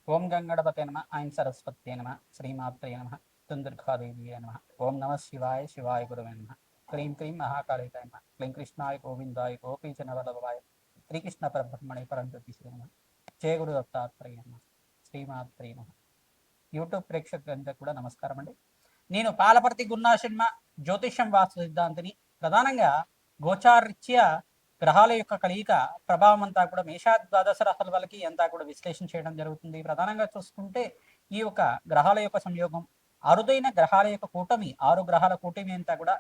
ఓం గంగణపతే నమ ఐం సరస్వత్యే నమ శ్రీమాత్రే నమ తుందుర్గాదేవ్యే నమ ఓం నమ శివాయ శివాయ గురవే నమ క్లీం క్లీం మహాకాళికాయ నమ క్లీం కృష్ణాయ గోవిందాయ గోపీజనవల్లభాయ శ్రీకృష్ణ పరబ్రహ్మణే పరంజ్యోతి శ్రీ నమ జయ గురు దత్తాత్రేయ నమ శ్రీమాత్రే నమ. యూట్యూబ్ ప్రేక్షకులందరికీ కూడా నమస్కారం అండి. నేను పాలపర్తి గున్నా శర్మ, జ్యోతిష్యం వాస్తు సిద్ధాంతిని. ప్రధానంగా గోచారీత్యా గ్రహాల యొక్క కలయిక ప్రభావం అంతా కూడా మేషా ద్వాదశ రాశుల వాళ్ళకి అంతా కూడా విశ్లేషణ చేయడం జరుగుతుంది. ప్రధానంగా చూసుకుంటే ఈ యొక్క గ్రహాల యొక్క సంయోగం, అరుదైన గ్రహాల యొక్క కూటమి, 6 గ్రహాల కూటమి అంతా కూడా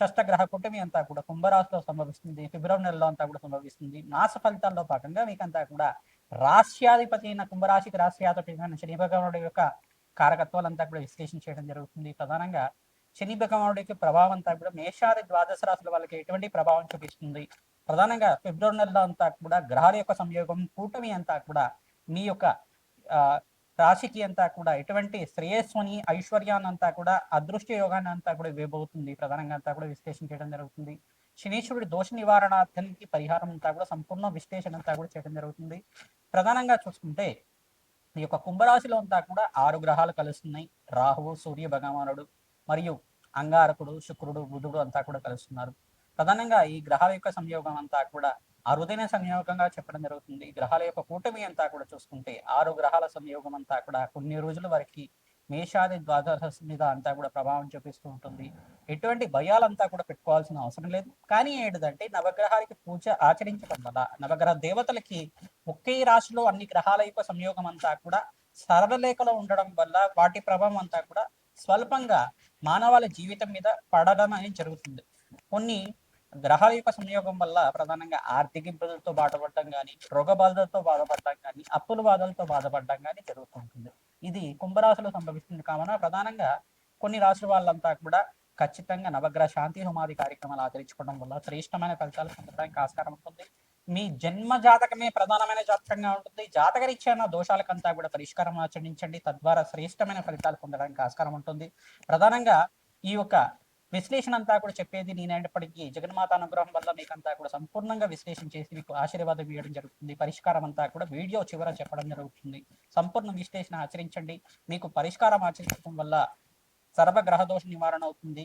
షష్టగ్రహ కూటమి అంతా కూడా కుంభరాశిలో సంభవిస్తుంది. ఫిబ్రవరి నెలలో అంతా కూడా సంభవిస్తుంది. మాస ఫలితాల్లో భాగంగా మీకంతా కూడా రాశ్యాధిపతి అయిన కుంభరాశికి రాశ్యాధిపతి అయిన శని భగవానుడి యొక్క కారకత్వాలంతా కూడా విశ్లేషణ చేయడం జరుగుతుంది. ప్రధానంగా శని భగవానుడికి ప్రభావం అంతా కూడా మేషాది ద్వాదశ రాశుల వాళ్ళకి ఎటువంటి ప్రభావం చూపిస్తుంది. ప్రధానంగా ఫిబ్రవరి నెలలో అంతా కూడా గ్రహాల యొక్క సంయోగం, కూటమి అంతా కూడా మీ యొక్క రాశికి అంతా కూడా ఎటువంటి శ్రేయస్సుని, ఐశ్వర్యాన్ని అంతా కూడా, అదృష్ట యోగాన్ని అంతా కూడా ఇవ్వబోతుంది. ప్రధానంగా అంతా కూడా విశ్లేషణ చేయడం జరుగుతుంది. శనీశ్వరుడి దోష నివారణార్థానికి పరిహారం అంతా కూడా సంపూర్ణ విశ్లేషణ అంతా కూడా చేయడం జరుగుతుంది. ప్రధానంగా చూసుకుంటే ఈ యొక్క కుంభరాశిలో అంతా కూడా 6 గ్రహాలు కలుస్తున్నాయి. రాహువు, సూర్య భగవానుడు మరియు అంగారకుడు, శుక్రుడు, బుధుడు అంతా కూడా కలుస్తున్నారు. ప్రధానంగా ఈ గ్రహాల యొక్క సంయోగం అంతా కూడా అరుదైన సంయోగంగా చెప్పడం జరుగుతుంది. గ్రహాల యొక్క కూటమి అంతా కూడా చూసుకుంటే 6 గ్రహాల సంయోగం అంతా కూడా కొన్ని రోజుల వరకు మేషాది ద్వాదశ మీద అంతా కూడా ప్రభావం చూపిస్తూ ఉంటుంది. ఎటువంటి భయాలంతా కూడా పెట్టుకోవాల్సిన అవసరం లేదు. కానీ ఏంటిదంటే నవగ్రహాలకి పూజ ఆచరించడం వల్ల, నవగ్రహ దేవతలకి ఒకే రాశిలో అన్ని గ్రహాల యొక్క సంయోగం అంతా కూడా సరళరేఖలో ఉండడం వల్ల వాటి ప్రభావం అంతా కూడా స్వల్పంగా మానవాళి జీవితం మీద పడడం అనేది జరుగుతుంది. కొన్ని గ్రహాల యొక్క సంయోగం వల్ల ప్రధానంగా ఆర్థిక ఇబ్బందులతో బాధపడడం కానీ, రోగ బాధలతో బాధపడడం కానీ, అప్పుల బాధలతో బాధపడడం కానీ జరుగుతుంటుంది. ఇది కుంభరాశిలో సంభవిస్తుంది. కావున ప్రధానంగా కొన్ని రాశుల వాళ్ళంతా కూడా ఖచ్చితంగా నవగ్రహ శాంతి హోమాది కార్యక్రమాలు ఆచరించుకోవడం వల్ల శ్రేష్టమైన ఫలితాలు పొందడానికి ఆస్కారం ఉంటుంది. మీ జన్మ జాతకమే ప్రధానమైన జాతకంగా ఉంటుంది. జాతకరీత్యా దోషాలకంతా కూడా పరిష్కారం ఆచరించండి. తద్వారా శ్రేష్టమైన ఫలితాలు పొందడానికి ఆస్కారం ఉంటుంది. ప్రధానంగా ఈ యొక్క విశ్లేషణ అంతా కూడా చెప్పేది నేనైనప్పటికీ జగన్మాత అనుగ్రహం వల్ల మీకంతా కూడా సంపూర్ణంగా విశ్లేషణ చేసి మీకు ఆశీర్వాదం ఇవ్వడం జరుగుతుంది. పరిష్కారం అంతా కూడా వీడియో చివర చెప్పడం జరుగుతుంది. సంపూర్ణ విశ్లేషణ ఆచరించండి. మీకు పరిష్కారం ఆచరించడం వల్ల సర్వగ్రహ దోష నివారణ అవుతుంది.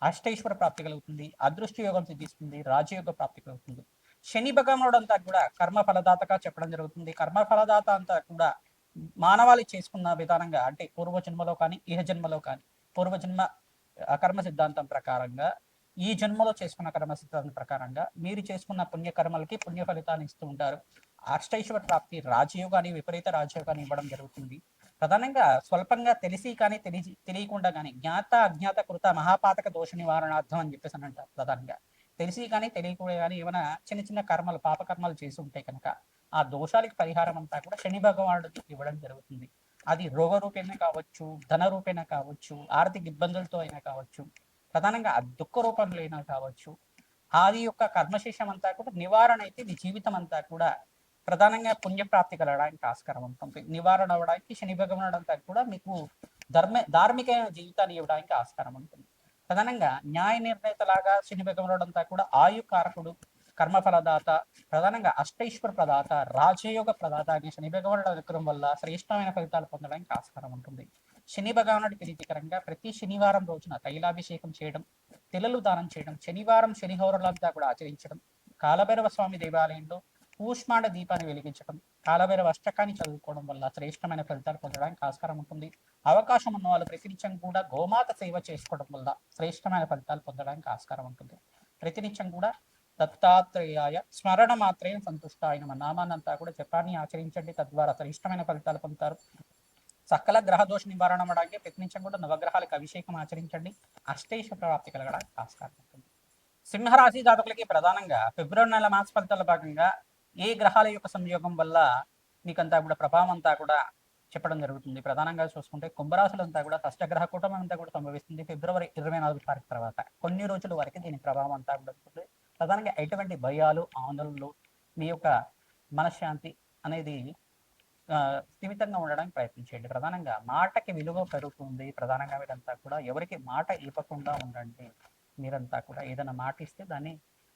అష్టైశ్వర ప్రాప్తి కలుగుతుంది. అదృష్ట యోగం సిద్ధిస్తుంది. రాజయోగ ప్రాప్తి కలుగుతుంది. శని భగవానుడు అంతా కూడా కర్మ ఫలదాతగా చెప్పడం జరుగుతుంది. కర్మ ఫలదాత అంతా కూడా మానవాళి చేసుకున్న విధానంగా అంటే పూర్వజన్మలో కానీ, ఇహ జన్మలో కానీ, పూర్వజన్మ కర్మ సిద్ధాంతం ప్రకారంగా, ఈ జన్మలో చేసుకున్న కర్మ సిద్ధాంతం ప్రకారంగా మీరు చేసుకున్న పుణ్యకర్మలకి పుణ్య ఫలితాన్ని ఇస్తూ ఉంటారు. అష్టైశ్వర ప్రాప్తి, రాజయోగాన్ని, విపరీత రాజయోగాన్ని ఇవ్వడం జరుగుతుంది. ప్రధానంగా స్వల్పంగా తెలిసి కానీ తెలియకుండా కానీ జ్ఞాత అజ్ఞాత కృత మహాపాతక దోష నివారణార్థం అని చెప్పేసి అని అంటారు. ప్రధానంగా తెలిసి కానీ తెలియకుండా కానీ ఏమైనా చిన్న చిన్న కర్మలు, పాపకర్మలు చేసి ఉంటే కనుక ఆ దోషాలకి పరిహారం అంతా కూడా శని భగవానుడికి ఇవ్వడం జరుగుతుంది. అది రోగ రూపేణ కావచ్చు, ధన రూపేణ కావచ్చు, ఆర్థిక ఇబ్బందులతో అయినా కావచ్చు, ప్రధానంగా దుఃఖ రూపంలో అయినా కావచ్చు. ఆది యొక్క కర్మశేషం అంతా కూడా నివారణ అయితే మీ జీవితం అంతా కూడా ప్రధానంగా పుణ్యప్రాప్తి కలగడానికి ఆస్కారం ఉంటుంది. నివారణ అవ్వడానికి శని భగవానుడు అంతా కూడా మీకు ధార్మిక జీవితాన్ని ఇవ్వడానికి ఆస్కారం ఉంటుంది. ప్రధానంగా న్యాయ నిర్ణేతలాగా శని భగవానుడు అంతా కూడా ఆయుకారకుడు, కర్మఫలదాత, ప్రధానంగా అష్టైశ్వర ప్రదాత, రాజయోగ ప్రదాత అనే శని భగవానుడు అనుగ్రహం వల్ల శ్రేష్టమైన ఫలితాలు పొందడానికి ఆస్కారం ఉంటుంది. శని భగవానుడి ప్రీతికరంగా ప్రతి శనివారం రోజున తైలాభిషేకం చేయడం, తిలలు దానం చేయడం, శనివారం శనిహోరలంతా కూడా ఆచరించడం, కాలభైరవ స్వామి దేవాలయంలో కూష్మాండ దీపాన్ని వెలిగించడం, కాలభైరవ అష్టకాన్ని చదువుకోవడం వల్ల శ్రేష్టమైన ఫలితాలు పొందడానికి ఆస్కారం ఉంటుంది. అవకాశం ఉన్న వాళ్ళు ప్రతినిత్యం కూడా గోమాత సేవ చేసుకోవడం వల్ల శ్రేష్టమైన ఫలితాలు పొందడానికి ఆస్కారం ఉంటుంది. ప్రతినిత్యం కూడా దత్తాత్రేయాయ స్మరణ మాత్రమే సంతుష్ట అయిన నామాన్నంతా కూడా జపాన్ని ఆచరించండి. తద్వారా శ్రేష్టమైన ఫలితాలు పొందుతారు. సకల గ్రహ దోష నివారణ అవడానికి ప్రయత్నించడం కూడా నవగ్రహాలకు అభిషేకం ఆచరించండి. అష్టైశ్వర ప్రాప్తి కలగడానికి ఆస్కారం ఉంటుంది. సింహరాశి జాతకులకి ప్రధానంగా ఫిబ్రవరి నెల మాస ఫలితాల భాగంగా ఏ గ్రహాల యొక్క సంయోగం వల్ల మీకంతా కూడా ప్రభావం అంతా కూడా చెప్పడం జరుగుతుంది. ప్రధానంగా చూసుకుంటే కుంభరాశులు అంతా కూడా షష్టగ్రహ కూటమి అంతా కూడా సంభవిస్తుంది ఫిబ్రవరి 24 తారీఖు తర్వాత. కొన్ని రోజుల వరకు దీని ప్రభావం అంతా కూడా ఉంటుంది. ప్రధానంగా ఎటువంటి భయాలు, ఆందోళనలు, మీ యొక్క మనశ్శాంతి అనేది స్థిమితంగా ఉండడానికి ప్రయత్నించండి. ప్రధానంగా మాటకి విలువ పెరుగుతుంది. ప్రధానంగా మీరంతా కూడా ఎవరికి మాట ఇవ్వకుండా ఉండండి. మీరంతా కూడా ఏదైనా మాట ఇస్తే దాన్ని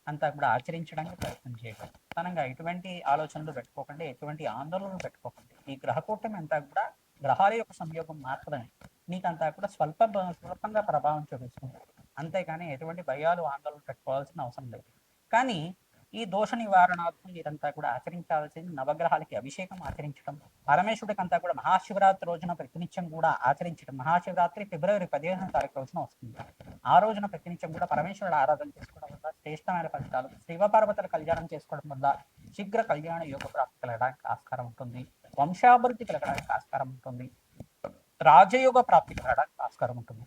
అంతా కూడా ఆచరించడానికి ప్రయత్నం చేయండి. ప్రధానంగా ఎటువంటి ఆలోచనలు పెట్టుకోకండి, ఎటువంటి ఆందోళనలు పెట్టుకోకండి. ఈ గ్రహ కూటమి అంతా కూడా గ్రహాల యొక్క సంయోగం మాత్రమే మీకంతా కూడా స్వల్పంగా ప్రభావం చూపిస్తుంది. అంతేగాని ఎటువంటి భయాలు ఆందోళనలు పెట్టుకోవాల్సిన అవసరం లేదు. కానీ ఈ దోష నివారణార్థం మీరంతా కూడా ఆచరించాల్సింది నవగ్రహాలకి అభిషేకం ఆచరించడం, పరమేశ్వరుడికి అంతా కూడా మహాశివరాత్రి రోజున ప్రతినిత్యం కూడా ఆచరించడం. మహాశివరాత్రి ఫిబ్రవరి 15వ తారీఖు రోజున వస్తుంది. ఆ రోజున ప్రతినిత్యం కూడా పరమేశ్వరుడు ఆరాధన చేసుకోవడం వల్ల శ్రేష్టమైన ఫలితాలు, శివపార్వతుల కళ్యాణం చేసుకోవడం వల్ల శీఘ్ర కళ్యాణ యోగ ప్రాప్తి కలగడానికి ఆస్కారం ఉంటుంది, వంశాభివృద్ధి కలగడానికి ఆస్కారం ఉంటుంది, రాజయోగ ప్రాప్తి కలగడానికి ఆస్కారం ఉంటుంది.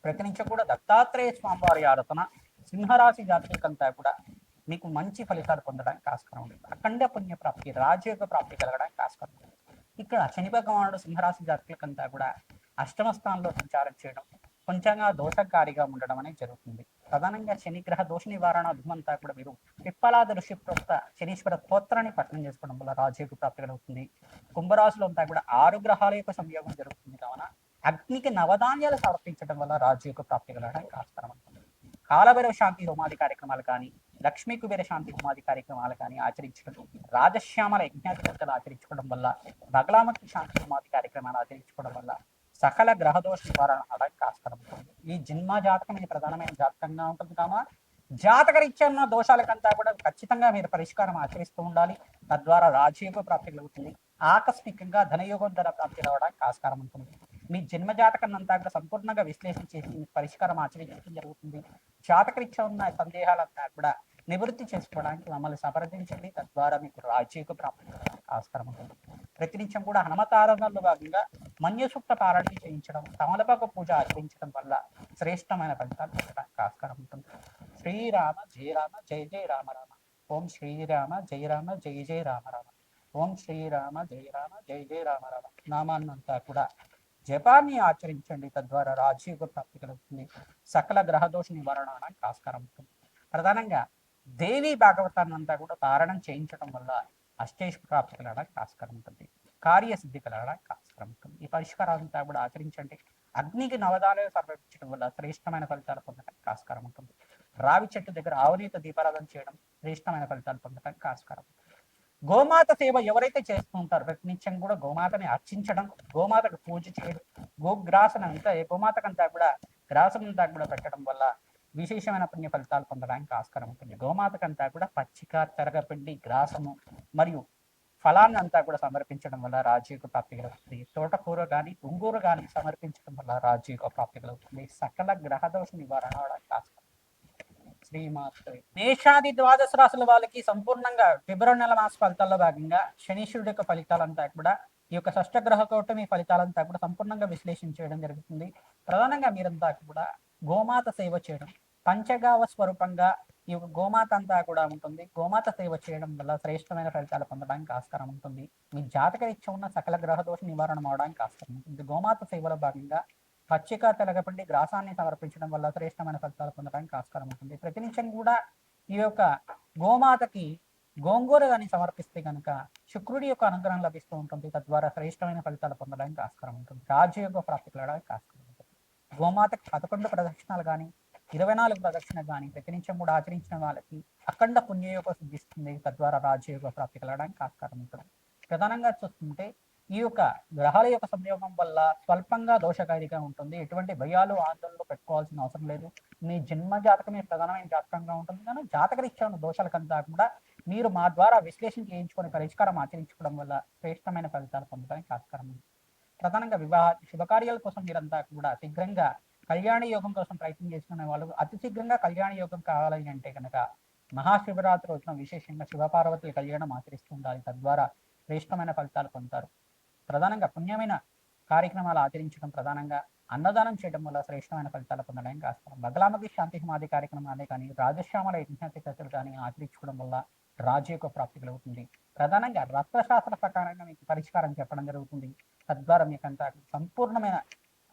ప్రతినిత్యం కూడా దత్తాత్రేయ స్వామివారి ఆరాధన సింహరాశి జాతకులకంతా కూడా మీకు మంచి ఫలితాలు పొందడానికి ఆస్కారం ఉంటుంది. అఖండ పుణ్య ప్రాప్తి, రాజయోగ ప్రాప్తి కలగడానికి ఆస్కారం ఉంటుంది. ఇక్కడ శని భగవానుడు సింహరాశి జాతకులకంతా కూడా అష్టమ స్థానంలో సంచారం చేయడం కొంచెంగా దోషకారిగా ఉండడం అనేది జరుగుతుంది. ప్రధానంగా శనిగ్రహ దోష నివారణ అభిమంతా కూడా మీరు పిప్పలాద ఋషి ప్రోక్త శనీశ్వర స్తోత్రాన్ని పఠనం చేసుకోవడం వల్ల రాజయోగ ప్రాప్తి కలుగుతుంది. కుంభరాశిలో అంతా కూడా 6 గ్రహాల యొక్క సంయోగం జరుగుతుంది కావున అగ్నికి నవధాన్యాలు సమర్పించడం వల్ల రాజయోగ ప్రాప్తి కలగడానికి ఆస్కారం ఉంటుంది. కాలభైరవ శాంతి హోమాది కార్యక్రమాలు కానీ, లక్ష్మీ కుబేర శాంతి హోమాది కార్యక్రమాలు కానీ ఆచరించడం, రాజశ్యామల యజ్ఞాధిపతులు ఆచరించుకోవడం వల్ల, బగలామతి శాంతి హోమాది కార్యక్రమాలు ఆచరించుకోవడం వల్ల సకల గ్రహదోష నివారణ అవడానికి ఆస్కారం ఉంటుంది. ఈ జన్మ జాతకం ఇది ప్రధానమైన జాతకంగా ఉంటుంది కామా జాతకరీత్యా ఉన్న దోషాలకంతా కూడా ఖచ్చితంగా మీరు పరిష్కారం ఆచరిస్తూ ఉండాలి. తద్వారా రాజయోగ ప్రాప్తి కలుగుతుంది. ఆకస్మికంగా ధనయోగం ధర ప్రాప్తి రావడానికి ఆస్కారం ఉంటుంది. మీ జన్మ జాతకం అంతా కూడా సంపూర్ణంగా విశ్లేషణ చేసి పరిష్కారం ఆచరించడం జరుగుతుంది. జాతకరీత్యా ఉన్న సందేహాలంతా కూడా నివృత్తి చేసుకోవడానికి మమ్మల్ని సంప్రదించండి. తద్వారా మీకు రాజయోగ ప్రాప్తి ఆస్కారం ఉంటుంది. ప్రతినిత్యం కూడా హనుమతారాధనలో భాగంగా మన్యసూక్త పారాయణ చేయించడం, తమలపాకు పూజ ఆచరించడం వల్ల శ్రేష్టమైన ఫలితాలు పొందడానికి ఆస్కారం ఉంటుంది. శ్రీరామ జయ రామ జయ జయ రామ రామ. ఓం శ్రీరామ జయ రామ జయ జయ రామ రామ. ఓం శ్రీరామ జయ రామ జయ జయ రామ రామ నామాన్నంతా కూడా జపాన్ని ఆచరించండి. తద్వారా రాజయోగ ప్రాప్తి కలుగుతుంది. సకల గ్రహదోష నివారణకి ఆస్కారం ఉంటుంది. ప్రధానంగా దేవి భాగవతాన్ని అంతా కూడా పారాయణం చేయించడం వల్ల అష్టేష్ ప్రాప్తి కలగడానికి ఆస్కారం ఉంటుంది. కార్యసిద్ధి కలగడానికి ఆస్కారం ఉంటుంది. ఈ పరిష్కారాలంతా కూడా ఆచరించండి. అగ్నికి నవదాలు సమర్పించడం వల్ల శ్రేష్టమైన ఫలితాలు పొందడానికి ఆస్కారం ఉంటుంది. రావి చెట్టు దగ్గర ఆవునీత దీపారాధన చేయడం శ్రేష్టమైన ఫలితాలు పొందడానికి ఆస్కారం ఉంటుంది. గోమాత సేవ ఎవరైతే చేస్తూ ఉంటారో ప్రతినిత్యం కూడా గోమాతని అర్చించడం, గోమాతకు పూజ చేయడం, గోగ్రాసన అంతా గోమాతకంతా కూడా గ్రాసం అంతా కూడా పెట్టడం వల్ల విశేషమైన పుణ్య ఫలితాలు పొందడానికి ఆస్కారం ఉంటుంది. గోమాతకంతా కూడా పచ్చిక, తెరగపిండి, గ్రాసము మరియు ఫలాన్ని అంతా కూడా సమర్పించడం వల్ల రాజయోగ ప్రాప్తి కలుగుతుంది. తోటకూర కానీ ఉంగూర కానీ సమర్పించడం వల్ల రాజయోగ ప్రాప్తి కలుగుతుంది. సకల గ్రహదోష నివారణ ఆస్కారం. శ్రీమాత్రే. మేషాది ద్వాదశ రాశుల వాళ్ళకి సంపూర్ణంగా ఫిబ్రవరి నెల మాస ఫలితాల్లో భాగంగా శనీశ్వరుడు యొక్క ఫలితాలంతా కూడా ఈ యొక్క షష్టగ్రహ కూటమి ఫలితాలంతా కూడా సంపూర్ణంగా విశ్లేషణ చేయడం జరుగుతుంది. ప్రధానంగా మీరంతా కూడా గోమాత సేవ చేయడం, పంచగావ స్వరూపంగా ఈ గోమాత అంతా కూడా ఉంటుంది. గోమాత సేవ చేయడం వల్ల శ్రేష్టమైన ఫలితాలు పొందడానికి ఆస్కారం ఉంటుంది. మీ జాతకరీత్యా ఉన్న సకల గ్రహ దోష నివారణ అవడానికి ఆస్కారం ఉంటుంది. గోమాత సేవలో భాగంగా పచ్చిక, తెలగపిండి, గ్రాసాన్ని సమర్పించడం వల్ల శ్రేష్టమైన ఫలితాలు పొందడానికి ఆస్కారం ఉంటుంది. ప్రతినిత్యం కూడా ఈ యొక్క గోమాతకి గోంగూర కానీ సమర్పిస్తే కనుక శుక్రుడి యొక్క అనుగ్రహం లభిస్తూ ఉంటుంది. తద్వారా శ్రేష్టమైన ఫలితాలు పొందడానికి ఆస్కారం ఉంటుంది. రాజయోగ ప్రాప్తి కలగడానికి ఆస్కారం ఉంటుంది. గోమాతకు 11 ప్రదక్షిణాలు కానీ 24 ప్రదక్షిణలు కానీ ప్రతినిత్యం కూడా ఆచరించిన వాళ్ళకి అఖండ పుణ్యయోగం సిద్ధిస్తుంది. తద్వారా రాజయోగ ప్రాప్తి కలగడానికి ఆస్కారం ఉంటుంది. ప్రధానంగా చూస్తుంటే ఈ యొక్క గ్రహాల యొక్క సంయోగం వల్ల స్వల్పంగా దోషకారిగా ఉంటుంది. ఎటువంటి భయాలు ఆందోళనలు పెట్టుకోవాల్సిన అవసరం లేదు. మీ జన్మ జాతకమే ప్రధానమైన జాతకంగా ఉంటుంది. కానీ జాతకరీత్యా ఉన్న దోషాలకంతా కూడా మీరు మా ద్వారా విశ్లేషణ చేయించుకొని పరిష్కారం ఆచరించుకోవడం వల్ల శ్రేష్టమైన ఫలితాలు పొందడానికి ఆస్కారం ఉంది. ప్రధానంగా వివాహ శుభకార్యాల కోసం మీరంతా కూడా శీఘ్రంగా కళ్యాణ యోగం కోసం ప్రయత్నం చేసుకునే వాళ్ళు అతి శీఘ్రంగా కళ్యాణ యోగం కావాలని అంటే కనుక మహాశివరాత్రి రోజున విశేషంగా శివపార్వతుల కళ్యాణం ఆచరిస్తూ ఉండాలి. తద్వారా శ్రేష్టమైన ఫలితాలు పొందుతారు. ప్రధానంగా పుణ్యమైన కార్యక్రమాలు ఆచరించడం, ప్రధానంగా అన్నదానం చేయడం వల్ల శ్రేష్టమైన ఫలితాలు పొందడానికి ఆస్కారం. బగలామకి శాంతి సమాధి కార్యక్రమాలే కానీ రాజశ్యామల యజ్ఞాతిథులు కానీ ఆచరించుకోవడం వల్ల రాజయోగ ప్రాప్తి కలుగుతుంది. ప్రధానంగా రక్తశాస్త్ర ప్రకారంగా మీకు పరిష్కారం చెప్పడం జరుగుతుంది. తద్వారా మీకంతా సంపూర్ణమైన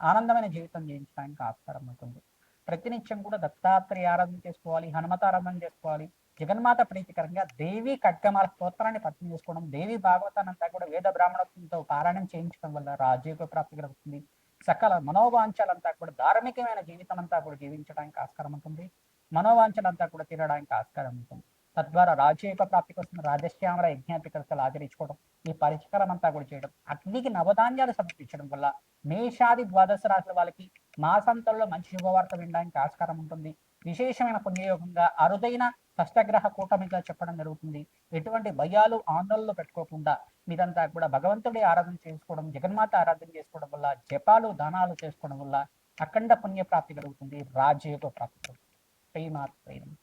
ఆనందమైన జీవితం జీవించడానికి ఆస్కారం ఉంటుంది. ప్రతినిత్యం కూడా దత్తాత్రేయ ఆరాధన చేసుకోవాలి, హనుమత ఆరాధన చేసుకోవాలి. జగన్మాత ప్రీతికరంగా దేవి ఖడ్గమాల స్తోత్రాన్ని పఠనం చేసుకోవడం, దేవి భాగవతాన్ని అంతా కూడా వేద బ్రాహ్మణత్వంతో పారాయణం చేయించడం వల్ల రాజయోగ ప్రాప్తి కలుగుతుంది. సకల మనోవాంఛలంతా కూడా ధార్మికమైన జీవితం అంతా కూడా జీవించడానికి ఆస్కారం ఉంటుంది. మనోవాంఛలంతా కూడా తీరడానికి ఆస్కారం ఉంటుంది. తద్వారా రాజయోగ ప్రాప్తి కోసం రాజశ్యామల యజ్ఞాధికర్తలు ఆచరించుకోవడం, ఈ పరిష్కారం అంతా కూడా చేయడం, అగ్నికి నవధాన్యాలు సమర్పించడం వల్ల మేషాది ద్వాదశ రాశుల వాళ్ళకి మాసాంతంలో మంచి శుభవార్త వినడానికి ఆస్కారం ఉంటుంది. విశేషమైన పుణ్యయోగంగా అరుదైన షష్టగ్రహ కూటమిగా చెప్పడం జరుగుతుంది. ఎటువంటి భయాలు ఆందోళనలు పెట్టుకోకుండా మీరంతా కూడా భగవంతుడి ఆరాధన చేసుకోవడం, జగన్మాత ఆరాధన చేసుకోవడం వల్ల, జపాలు దానాలు చేసుకోవడం వల్ల అఖండ పుణ్య ప్రాప్తి కలుగుతుంది, రాజయోగ ప్రాప్తి కలుగుతుంది. శ్రీమాత్రే నమః.